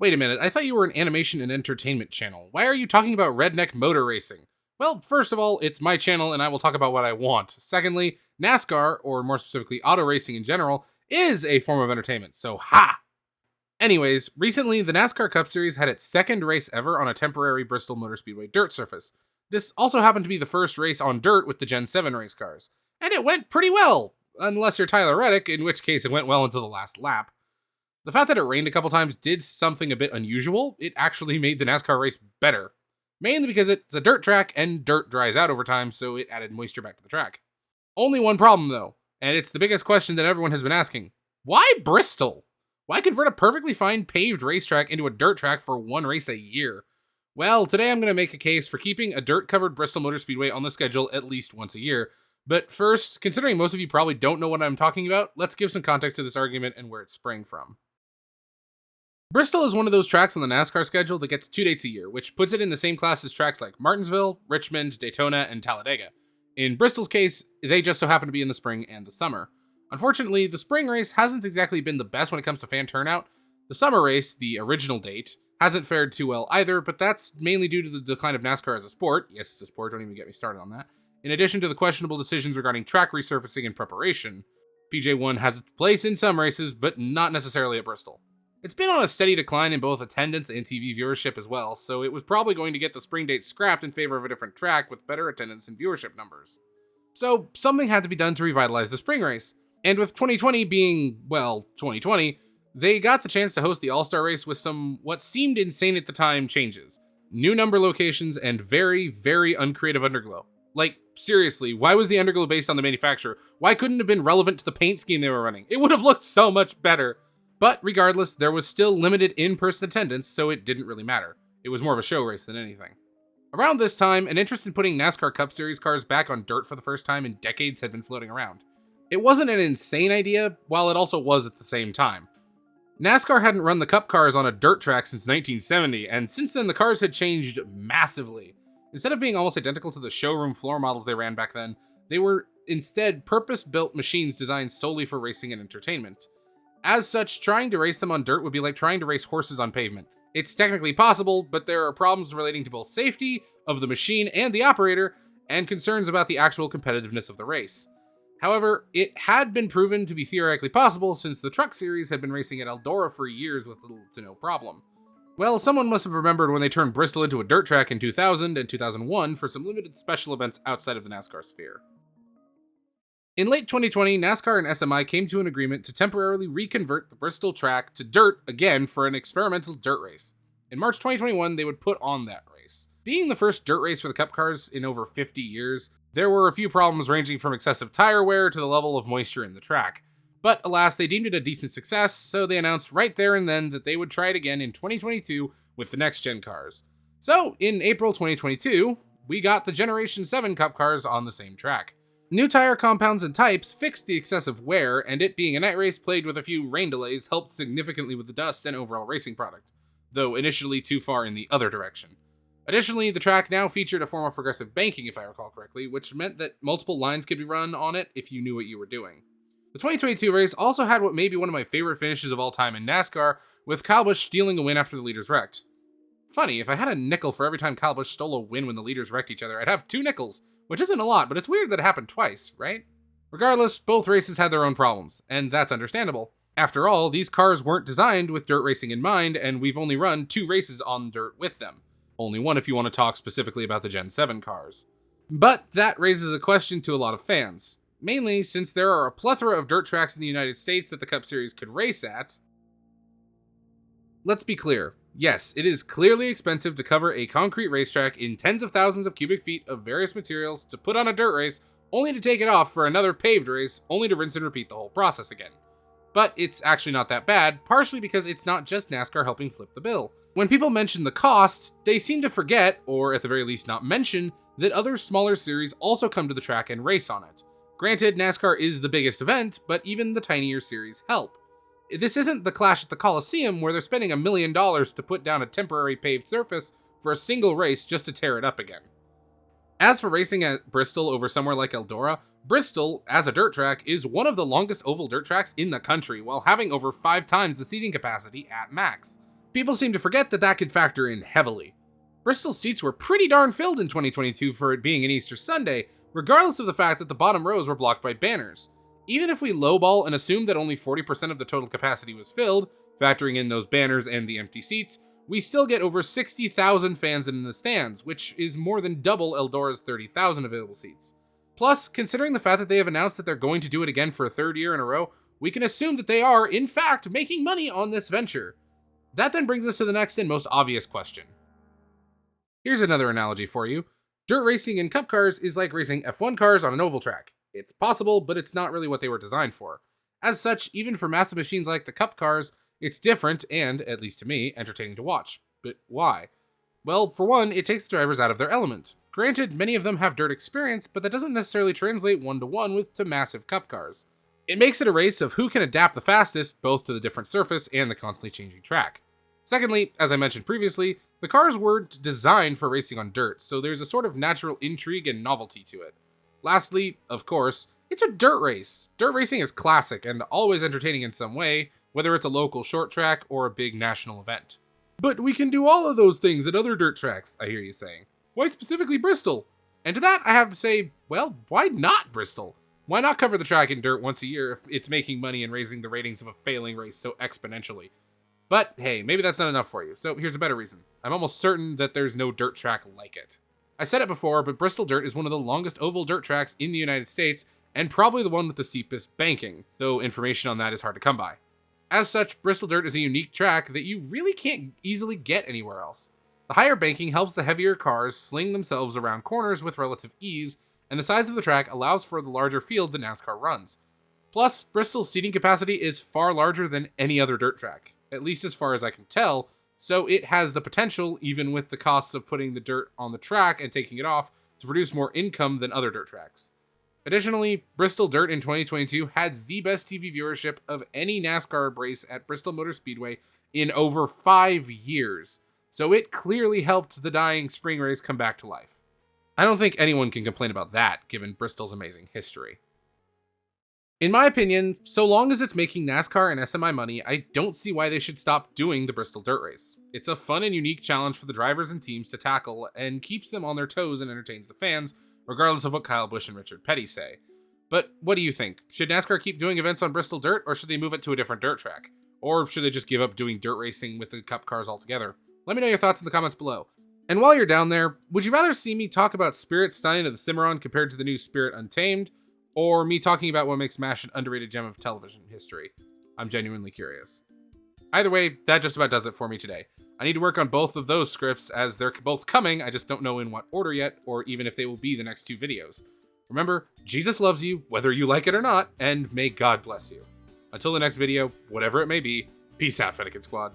Wait a minute, I thought you were an animation and entertainment channel. Why are you talking about redneck motor racing? Well, first of all, it's my channel and I will talk about what I want. Secondly, NASCAR, or more specifically auto racing in general, is a form of entertainment, so ha! Anyways, recently the NASCAR Cup Series had its second race ever on a temporary Bristol Motor Speedway dirt surface. This also happened to be the first race on dirt with the Gen 7 race cars. And it went pretty well, unless you're Tyler Reddick, in which case it went well until the last lap. The fact that it rained a couple times did something a bit unusual. It actually made the NASCAR race better. Mainly because it's a dirt track and dirt dries out over time, so it added moisture back to the track. Only one problem though, and it's the biggest question that everyone has been asking. Why Bristol? Why convert a perfectly fine paved racetrack into a dirt track for one race a year? Well, today I'm going to make a case for keeping a dirt-covered Bristol Motor Speedway on the schedule at least once a year. But first, considering most of you probably don't know what I'm talking about, let's give some context to this argument and where it sprang from. Bristol is one of those tracks on the NASCAR schedule that gets 2 dates a year, which puts it in the same class as tracks like Martinsville, Richmond, Daytona, and Talladega. In Bristol's case, they just so happen to be in the spring and the summer. Unfortunately, the spring race hasn't exactly been the best when it comes to fan turnout. The summer race, the original date, hasn't fared too well either, but that's mainly due to the decline of NASCAR as a sport. Yes, it's a sport, don't even get me started on that. In addition to the questionable decisions regarding track resurfacing and preparation, PJ1 has its place in some races, but not necessarily at Bristol. It's been on a steady decline in both attendance and TV viewership as well, so it was probably going to get the spring date scrapped in favor of a different track with better attendance and viewership numbers. So something had to be done to revitalize the spring race, and with 2020 being, well, 2020, they got the chance to host the All-Star race with some what seemed insane at the time changes. New number locations and very, very uncreative underglow. Like, seriously, why was the underglow based on the manufacturer? Why couldn't it have been relevant to the paint scheme they were running? It would have looked so much better. But regardless, there was still limited in-person attendance, so it didn't really matter. It was more of a show race than anything. Around this time, an interest in putting NASCAR Cup Series cars back on dirt for the first time in decades had been floating around. It wasn't an insane idea, while it also was at the same time. NASCAR hadn't run the Cup cars on a dirt track since 1970, and since then the cars had changed massively. Instead of being almost identical to the showroom floor models they ran back then, they were instead purpose-built machines designed solely for racing and entertainment. As such, trying to race them on dirt would be like trying to race horses on pavement. It's technically possible, but there are problems relating to both safety of the machine and the operator, and concerns about the actual competitiveness of the race. However, it had been proven to be theoretically possible since the Truck Series had been racing at Eldora for years with little to no problem. Well, someone must have remembered when they turned Bristol into a dirt track in 2000 and 2001 for some limited special events outside of the NASCAR sphere. In late 2020, NASCAR and SMI came to an agreement to temporarily reconvert the Bristol track to dirt again for an experimental dirt race. In March 2021, they would put on that race. Being the first dirt race for the Cup cars in over 50 years, there were a few problems ranging from excessive tire wear to the level of moisture in the track. But alas, they deemed it a decent success, so they announced right there and then that they would try it again in 2022 with the next-gen cars. So, in April 2022, we got the Generation 7 Cup cars on the same track. New tire compounds and types fixed the excessive wear, and it being a night race plagued with a few rain delays helped significantly with the dust and overall racing product, though initially too far in the other direction. Additionally, the track now featured a form of progressive banking, if I recall correctly, which meant that multiple lines could be run on it if you knew what you were doing. The 2022 race also had what may be one of my favorite finishes of all time in NASCAR, with Kyle Busch stealing a win after the leaders wrecked. Funny, if I had a nickel for every time Kyle Busch stole a win when the leaders wrecked each other, I'd have 2 nickels, which isn't a lot, but it's weird that it happened twice, right? Regardless, both races had their own problems, and that's understandable. After all, these cars weren't designed with dirt racing in mind, and we've only run 2 races on dirt with them. Only one if you want to talk specifically about the Gen 7 cars. But that raises a question to a lot of fans. Mainly since there are a plethora of dirt tracks in the United States that the Cup Series could race at. Let's be clear. Yes, it is clearly expensive to cover a concrete racetrack in tens of thousands of cubic feet of various materials to put on a dirt race, only to take it off for another paved race, only to rinse and repeat the whole process again. But it's actually not that bad, partially because it's not just NASCAR helping flip the bill. When people mention the cost, they seem to forget, or at the very least not mention, that other smaller series also come to the track and race on it. Granted, NASCAR is the biggest event, but even the tinier series help. This isn't the Clash at the Coliseum where they're spending $1 million to put down a temporary paved surface for a single race just to tear it up again. As for racing at Bristol over somewhere like Eldora, Bristol, as a dirt track, is one of the longest oval dirt tracks in the country, while having over 5 times the seating capacity at max. People seem to forget that that could factor in heavily. Bristol's seats were pretty darn filled in 2022 for it being an Easter Sunday, regardless of the fact that the bottom rows were blocked by banners. Even if we lowball and assume that only 40% of the total capacity was filled, factoring in those banners and the empty seats, we still get over 60,000 fans in the stands, which is more than double Eldora's 30,000 available seats. Plus, considering the fact that they have announced that they're going to do it again for a third year in a row, we can assume that they are, in fact, making money on this venture. That then brings us to the next and most obvious question. Here's another analogy for you. Dirt racing in cup cars is like racing F1 cars on an oval track. It's possible, but it's not really what they were designed for. As such, even for massive machines like the cup cars, it's different and, at least to me, entertaining to watch. But why? Well, for one, it takes the drivers out of their element. Granted, many of them have dirt experience, but that doesn't necessarily translate one-to-one to massive cup cars. It makes it a race of who can adapt the fastest, both to the different surface and the constantly changing track. Secondly, as I mentioned previously, the cars weren't designed for racing on dirt, so there's a sort of natural intrigue and novelty to it. Lastly, of course, it's a dirt race. Dirt racing is classic and always entertaining in some way, whether it's a local short track or a big national event. But we can do all of those things at other dirt tracks, I hear you saying. Why specifically Bristol? And to that, I have to say, well, why not Bristol? Why not cover the track in dirt once a year if it's making money and raising the ratings of a failing race so exponentially? But hey, maybe that's not enough for you, so here's a better reason. I'm almost certain that there's no dirt track like it. I said it before, but Bristol Dirt is one of the longest oval dirt tracks in the United States, and probably the one with the steepest banking, though information on that is hard to come by. As such, Bristol Dirt is a unique track that you really can't easily get anywhere else. The higher banking helps the heavier cars sling themselves around corners with relative ease, and the size of the track allows for the larger field that NASCAR runs. Plus, Bristol's seating capacity is far larger than any other dirt track, at least as far as I can tell, so it has the potential, even with the costs of putting the dirt on the track and taking it off, to produce more income than other dirt tracks. Additionally, Bristol Dirt in 2022 had the best TV viewership of any NASCAR race at Bristol Motor Speedway in over 5 years, so it clearly helped the dying spring race come back to life. I don't think anyone can complain about that, given Bristol's amazing history. In my opinion, so long as it's making NASCAR and SMI money, I don't see why they should stop doing the Bristol Dirt Race. It's a fun and unique challenge for the drivers and teams to tackle, and keeps them on their toes and entertains the fans, regardless of what Kyle Busch and Richard Petty say. But what do you think? Should NASCAR keep doing events on Bristol Dirt, or should they move it to a different dirt track? Or should they just give up doing dirt racing with the cup cars altogether? Let me know your thoughts in the comments below. And while you're down there, would you rather see me talk about Spirit Stein of the Cimarron compared to the new Spirit Untamed, or me talking about what makes MASH an underrated gem of television history? I'm genuinely curious. Either way, that just about does it for me today. I need to work on both of those scripts as they're both coming, I just don't know in what order yet, or even if they will be the next 2 videos. Remember, Jesus loves you, whether you like it or not, and may God bless you. Until the next video, whatever it may be, peace out, Fennekin Squad.